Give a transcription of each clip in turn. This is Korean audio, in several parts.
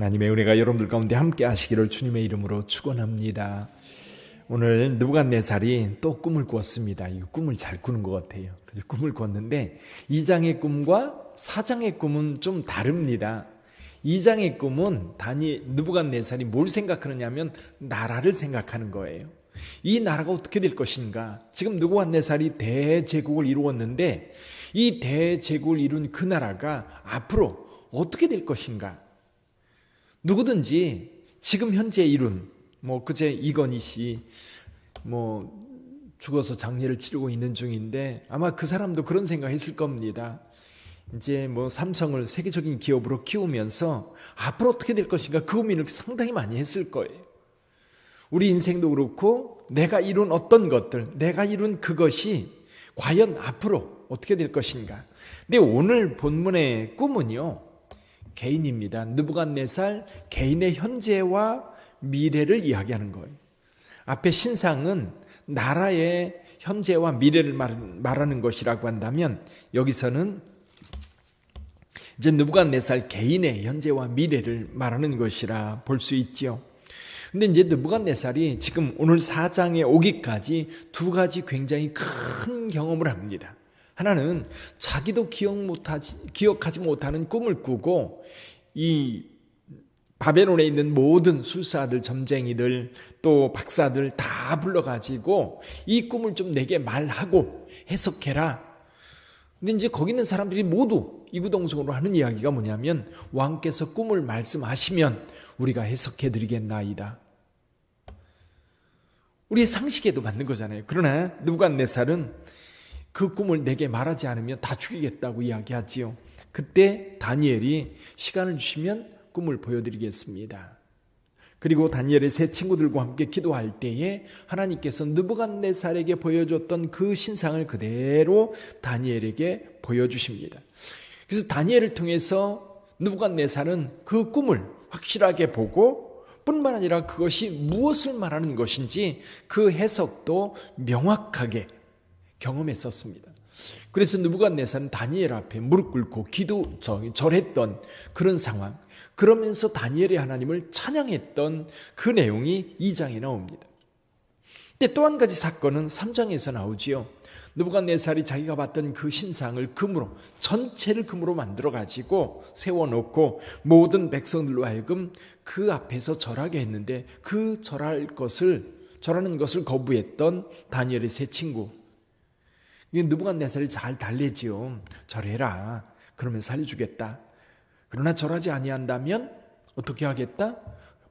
하나님의 은혜가 여러분들 가운데 함께 하시기를 주님의 이름으로 축원합니다. 오늘 느부갓네살이 또 꿈을 꾸었습니다. 이 꿈을 잘 꾸는 것 같아요. 그래서 꿈을 꿨는데 2장의 꿈과 4장의 꿈은 좀 다릅니다. 2장의 꿈은 느부갓네살이 뭘 생각하느냐 하면 나라를 생각하는 거예요. 이 나라가 어떻게 될 것인가? 지금 느부갓네살이 대제국을 이루었는데 이 대제국을 이룬 그 나라가 앞으로 어떻게 될 것인가? 누구든지 지금 현재 이룬 그제 이건희 씨 죽어서 장례를 치르고 있는 중인데 아마 그 사람도 그런 생각했을 겁니다. 이제 삼성을 세계적인 기업으로 키우면서 앞으로 어떻게 될 것인가 그 고민을 상당히 많이 했을 거예요. 우리 인생도 그렇고 내가 이룬 어떤 것들, 내가 이룬 그것이 과연 앞으로 어떻게 될 것인가. 근데 오늘 본문의 꿈은요, 개인입니다. 느부갓네살 개인의 현재와 미래를 이야기하는 거예요. 앞에 신상은 나라의 현재와 미래를 말하는 것이라고 한다면 여기서는 이제 느부갓네살 개인의 현재와 미래를 말하는 것이라 볼 수 있지요. 근데 이제 느부갓네살이 지금 오늘 4장에 오기까지 두 가지 굉장히 큰 경험을 합니다. 하나는 자기도 기억하지 못하는 꿈을 꾸고 이 바벨론에 있는 모든 술사들, 점쟁이들, 또 박사들 다 불러가지고 이 꿈을 좀 내게 말하고 해석해라. 근데 이제 거기 있는 사람들이 모두 이구동성으로 하는 이야기가 뭐냐면 왕께서 꿈을 말씀하시면 우리가 해석해 드리겠나이다. 우리의 상식에도 맞는 거잖아요. 그러나 느부갓네살은 그 꿈을 내게 말하지 않으면 다 죽이겠다고 이야기하지요. 그때 다니엘이 시간을 주시면 꿈을 보여드리겠습니다. 그리고 다니엘의 세 친구들과 함께 기도할 때에 하나님께서 느부갓네살에게 보여줬던 그 신상을 그대로 다니엘에게 보여주십니다. 그래서 다니엘을 통해서 느부갓네살은 그 꿈을 확실하게 보고 뿐만 아니라 그것이 무엇을 말하는 것인지 그 해석도 명확하게 경험했었습니다. 그래서 느부갓네살은 다니엘 앞에 무릎 꿇고 절했던 그런 상황, 그러면서 다니엘의 하나님을 찬양했던 그 내용이 2장에 나옵니다. 근데 또 한 가지 사건은 3장에서 나오지요. 느부갓네살이 자기가 봤던 그 신상을 금으로, 전체를 금으로 만들어가지고 세워놓고 모든 백성들로 하여금 그 앞에서 절하게 했는데 그 절하는 것을 거부했던 다니엘의 세 친구. 느부갓네살이 잘 달래지요. 절해라. 그러면 살려주겠다. 그러나 절하지 아니한다면 어떻게 하겠다?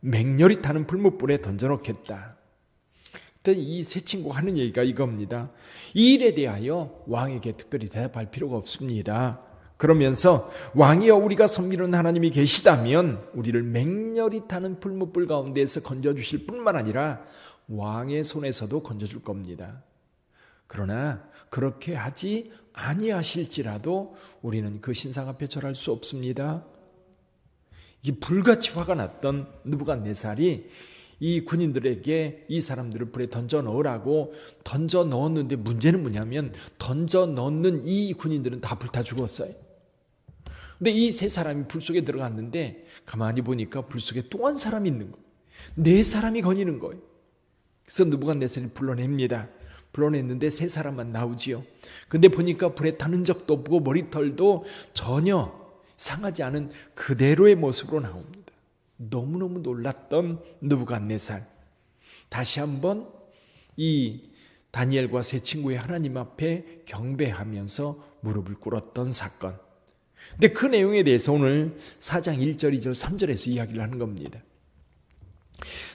맹렬히 타는 불못불에 던져놓겠다. 이 세 친구가 하는 얘기가 이겁니다. 이 일에 대하여 왕에게 특별히 대답할 필요가 없습니다. 그러면서 왕이여 우리가 섬기는 하나님이 계시다면 우리를 맹렬히 타는 불못불 가운데에서 건져주실 뿐만 아니라 왕의 손에서도 건져줄 겁니다. 그러나 그렇게 하지 아니하실지라도 우리는 그 신상 앞에 절할 수 없습니다. 이 불같이 화가 났던 느부갓네살이 이 군인들에게 이 사람들을 불에 던져 넣으라고 던져 넣었는데 문제는 뭐냐면 던져 넣는 이 군인들은 다 불타 죽었어요. 근데 이 세 사람이 불 속에 들어갔는데 가만히 보니까 불 속에 또 한 사람이 있는 거예요. 네 사람이 거니는 거예요. 그래서 느부갓네살이 불러냅니다. 불러냈는데 세 사람만 나오지요. 근데 보니까 불에 타는 적도 없고 머리털도 전혀 상하지 않은 그대로의 모습으로 나옵니다. 너무너무 놀랐던 느부갓네살. 다시 한번 이 다니엘과 세 친구의 하나님 앞에 경배하면서 무릎을 꿇었던 사건. 근데 그 내용에 대해서 오늘 4장 1절, 2절, 3절에서 이야기를 하는 겁니다.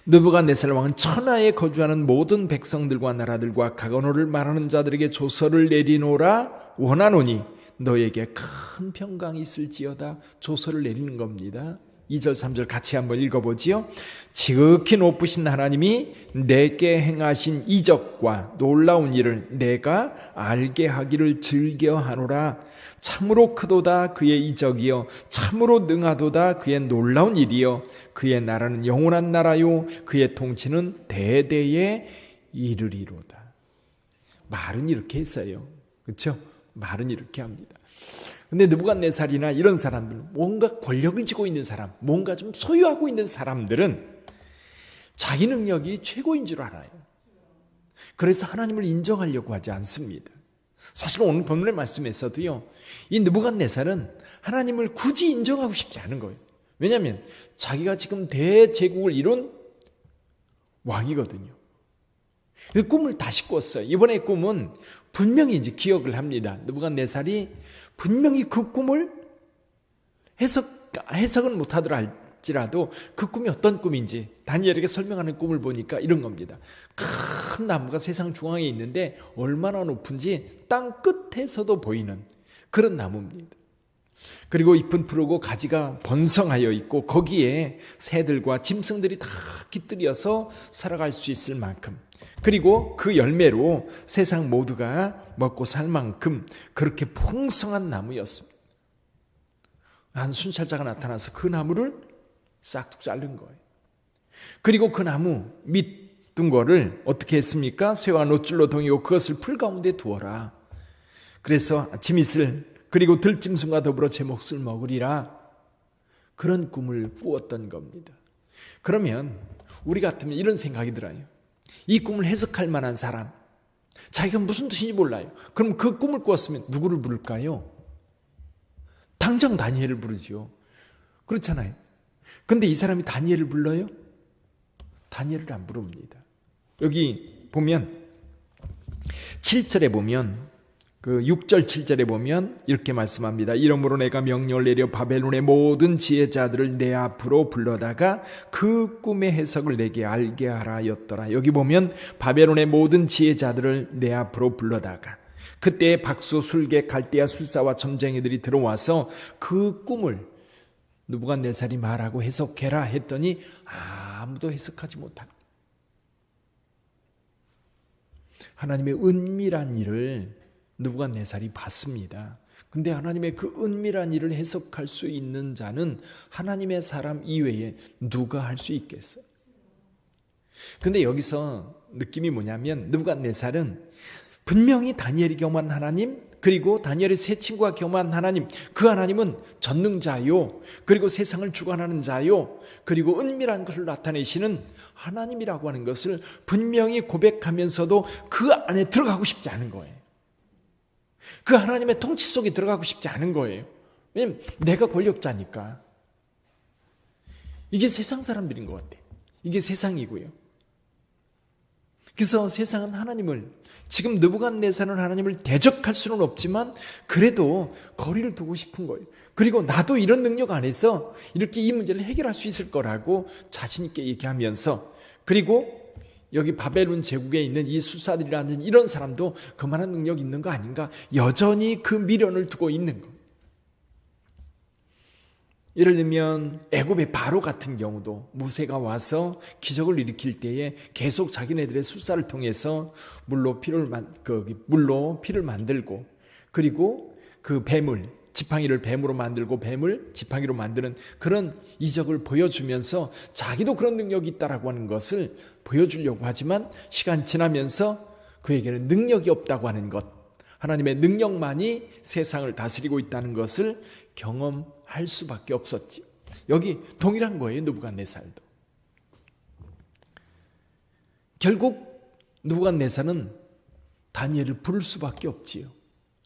느부갓네살 왕은 천하에 거주하는 모든 백성들과 나라들과 각 언어를 말하는 자들에게 조서를 내리노라 원하노니 너에게 큰 평강이 있을지어다. 조서를 내리는 겁니다. 2절 3절 같이 한번 읽어보지요. 지극히 높으신 하나님이 내게 행하신 이적과 놀라운 일을 내가 알게 하기를 즐겨하노라. 참으로 크도다 그의 이적이요 참으로 능하도다 그의 놀라운 일이요 그의 나라는 영원한 나라요 그의 통치는 대대에 이르리로다. 말은 이렇게 했어요. 그렇죠? 말은 이렇게 합니다. 근데 느부갓네살이나 이런 사람들, 뭔가 권력을 쥐고 있는 사람, 뭔가 좀 소유하고 있는 사람들은 자기 능력이 최고인 줄 알아요. 그래서 하나님을 인정하려고 하지 않습니다. 사실 오늘 본문의 말씀에서도요, 이 느부갓네살은 하나님을 굳이 인정하고 싶지 않은 거예요. 왜냐하면 자기가 지금 대제국을 이룬 왕이거든요. 그 꿈을 다시 꿨어요. 이번에 꿈은 분명히 이제 기억을 합니다. 느부갓네살이 분명히 그 꿈을 해석은 못하더라 할지라도 그 꿈이 어떤 꿈인지 다니엘에게 설명하는 꿈을 보니까 이런 겁니다. 큰 나무가 세상 중앙에 있는데 얼마나 높은지 땅 끝에서도 보이는 그런 나무입니다. 그리고 잎은 푸르고 가지가 번성하여 있고 거기에 새들과 짐승들이 다 깃들여서 살아갈 수 있을 만큼, 그리고 그 열매로 세상 모두가 먹고 살 만큼 그렇게 풍성한 나무였습니다. 한 순찰자가 나타나서 그 나무를 싹둑 자른 거예요. 그리고 그 나무 밑둥거를 어떻게 했습니까? 쇠와 놋줄로 동이고 그것을 풀 가운데 두어라. 그래서 아침 이슬 그리고 들짐승과 더불어 제 몫을 먹으리라. 그런 꿈을 꾸었던 겁니다. 그러면 우리 같으면 이런 생각이 들어요. 이 꿈을 해석할 만한 사람, 자기가 무슨 뜻인지 몰라요. 그럼 그 꿈을 꾸었으면 누구를 부를까요? 당장 다니엘을 부르죠. 그렇잖아요. 근데 이 사람이 다니엘을 불러요? 다니엘을 안 부릅니다. 여기 보면 7절에 보면 그 6절 7절에 보면 이렇게 말씀합니다. 이러므로 내가 명령을 내려 바벨론의 모든 지혜자들을 내 앞으로 불러다가 그 꿈의 해석을 내게 알게 하라였더라. 여기 보면 바벨론의 모든 지혜자들을 내 앞으로 불러다가, 그때 박수, 술객, 갈대아, 술사와 점쟁이들이 들어와서 그 꿈을 느부갓네살이 말하고 해석해라 했더니 아무도 해석하지 못한, 하나님의 은밀한 일을 느부갓네살이 봤습니다. 근데 하나님의 그 은밀한 일을 해석할 수 있는 자는 하나님의 사람 이외에 누가 할 수 있겠어요? 근데 여기서 느낌이 뭐냐면 느부갓네살은 분명히 다니엘이 경험한 하나님, 그리고 다니엘의 세 친구가 경험한 하나님, 그 하나님은 전능자요, 그리고 세상을 주관하는 자요, 그리고 은밀한 것을 나타내시는 하나님이라고 하는 것을 분명히 고백하면서도 그 안에 들어가고 싶지 않은 거예요. 그 하나님의 통치 속에 들어가고 싶지 않은 거예요. 왜냐면 내가 권력자니까. 이게 세상 사람들인 것 같아요. 이게 세상이고요. 그래서 세상은 하나님을, 지금 느부갓네살은 하나님을 대적할 수는 없지만 그래도 거리를 두고 싶은 거예요. 그리고 나도 이런 능력 안에서 이렇게 이 문제를 해결할 수 있을 거라고 자신 있게 얘기하면서, 그리고 여기 바벨론 제국에 있는 이 수사들이라는 이런 사람도 그만한 능력이 있는 거 아닌가, 여전히 그 미련을 두고 있는 거. 예를 들면 애굽의 바로 같은 경우도 모세가 와서 기적을 일으킬 때에 계속 자기네들의 수사를 통해서 물로 피를 만들고, 그리고 그 뱀을, 지팡이를 뱀으로 만들고 뱀을 지팡이로 만드는 그런 이적을 보여주면서 자기도 그런 능력이 있다라고 하는 것을 보여주려고 하지만 시간 지나면서 그에게는 능력이 없다고 하는 것, 하나님의 능력만이 세상을 다스리고 있다는 것을 경험할 수밖에 없었지. 여기 동일한 거예요. 느부갓네살도. 결국 느부갓네살은 다니엘을 부를 수밖에 없지요.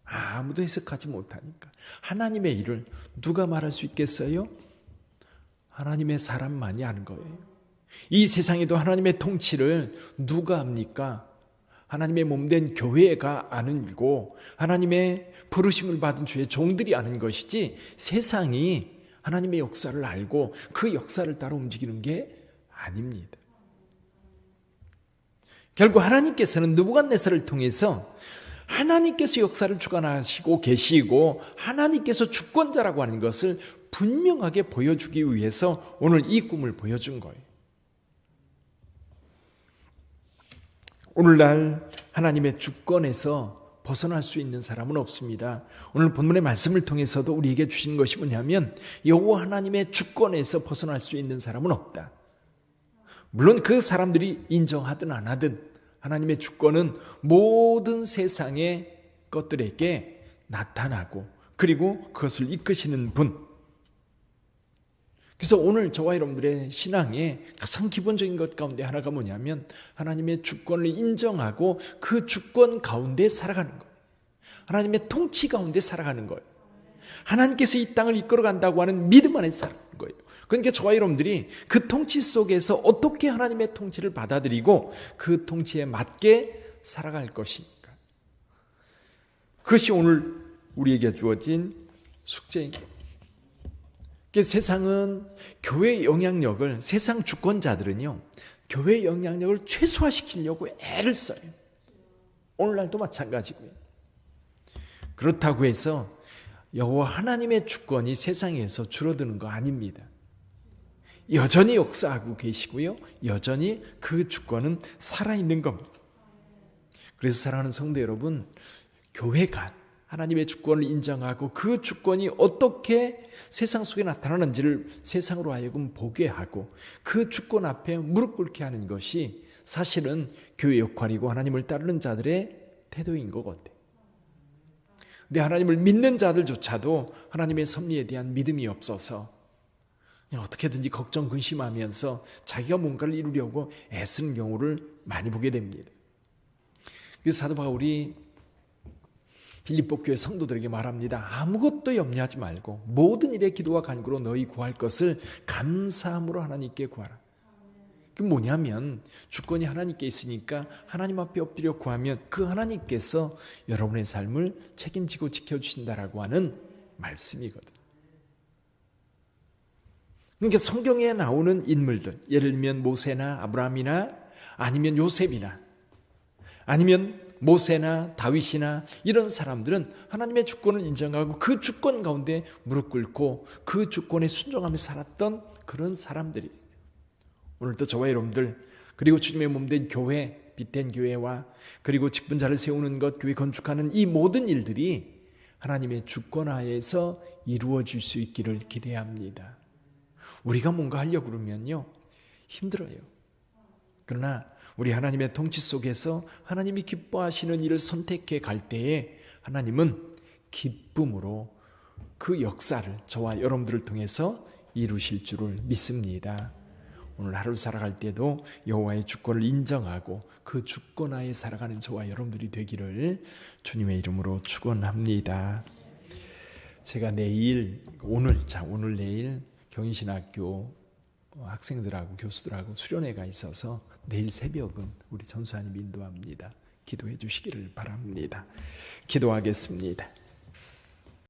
아무도 해석하지 못하니까. 하나님의 일을 누가 말할 수 있겠어요? 하나님의 사람만이 아는 거예요. 이 세상에도 하나님의 통치를 누가 합니까? 하나님의 몸된 교회가 아는 일고 하나님의 부르심을 받은 주의 종들이 아는 것이지, 세상이 하나님의 역사를 알고 그 역사를 따라 움직이는 게 아닙니다. 결국 하나님께서는 느부갓네살을 통해서 하나님께서 역사를 주관하시고 계시고 하나님께서 주권자라고 하는 것을 분명하게 보여주기 위해서 오늘 이 꿈을 보여준 거예요. 오늘날 하나님의 주권에서 벗어날 수 있는 사람은 없습니다. 오늘 본문의 말씀을 통해서도 우리에게 주신 것이 뭐냐면 여호와 하나님의 주권에서 벗어날 수 있는 사람은 없다. 물론 그 사람들이 인정하든 안 하든 하나님의 주권은 모든 세상의 것들에게 나타나고 그리고 그것을 이끄시는 분. 그래서 오늘 저와 여러분들의 신앙의 가장 기본적인 것 가운데 하나가 뭐냐면 하나님의 주권을 인정하고 그 주권 가운데 살아가는 거예요. 하나님의 통치 가운데 살아가는 거예요. 하나님께서 이 땅을 이끌어간다고 하는 믿음 안에 살아가는 거예요. 그러니까 저와 여러분들이 그 통치 속에서 어떻게 하나님의 통치를 받아들이고 그 통치에 맞게 살아갈 것인가. 그것이 오늘 우리에게 주어진 숙제입니다. 세상은 교회의 영향력을, 세상 주권자들은요, 교회의 영향력을 최소화시키려고 애를 써요. 오늘날도 마찬가지고요. 그렇다고 해서 여호와 하나님의 주권이 세상에서 줄어드는 거 아닙니다. 여전히 역사하고 계시고요. 여전히 그 주권은 살아있는 겁니다. 그래서 사랑하는 성도 여러분, 교회가 하나님의 주권을 인정하고 그 주권이 어떻게 세상 속에 나타나는지를 세상으로 하여금 보게 하고 그 주권 앞에 무릎 꿇게 하는 것이 사실은 교회 역할이고 하나님을 따르는 자들의 태도인 것 같아요. 근데 하나님을 믿는 자들조차도 하나님의 섭리에 대한 믿음이 없어서 그냥 어떻게든지 걱정 근심하면서 자기가 뭔가를 이루려고 애쓰는 경우를 많이 보게 됩니다. 그래서 사도 바울이 빌립보 교회 성도들에게 말합니다. 아무것도 염려하지 말고 모든 일에 기도와 간구로 너희 구할 것을 감사함으로 하나님께 구하라. 그게 뭐냐면 주권이 하나님께 있으니까 하나님 앞에 엎드려 구하면 그 하나님께서 여러분의 삶을 책임지고 지켜주신다라고 하는 말씀이거든. 그러니까 성경에 나오는 인물들, 예를 들면 모세나 아브라함이나 아니면 요셉이나 아니면 모세나 다윗이나 이런 사람들은 하나님의 주권을 인정하고 그 주권 가운데 무릎 꿇고 그 주권에 순종하며 살았던 그런 사람들이 오늘도 저와 여러분들 그리고 주님의 몸된 교회, 빛된 교회와 그리고 직분자를 세우는 것, 교회 건축하는 이 모든 일들이 하나님의 주권 하에서 이루어질 수 있기를 기대합니다. 우리가 뭔가 하려고 그러면요 힘들어요. 그러나 우리 하나님의 통치 속에서 하나님이 기뻐하시는 일을 선택해 갈 때에 하나님은 기쁨으로 그 역사를 저와 여러분들을 통해서 이루실 줄을 믿습니다. 오늘 하루 살아갈 때도 여호와의 주권을 인정하고 그 주권 하에 살아가는 저와 여러분들이 되기를 주님의 이름으로 축원합니다. 제가 오늘 내일 경인신학교 학생들하고 교수들하고 수련회가 있어서 내일 새벽은 우리 전수하님 인도합니다. 기도해 주시기를 바랍니다. 기도하겠습니다.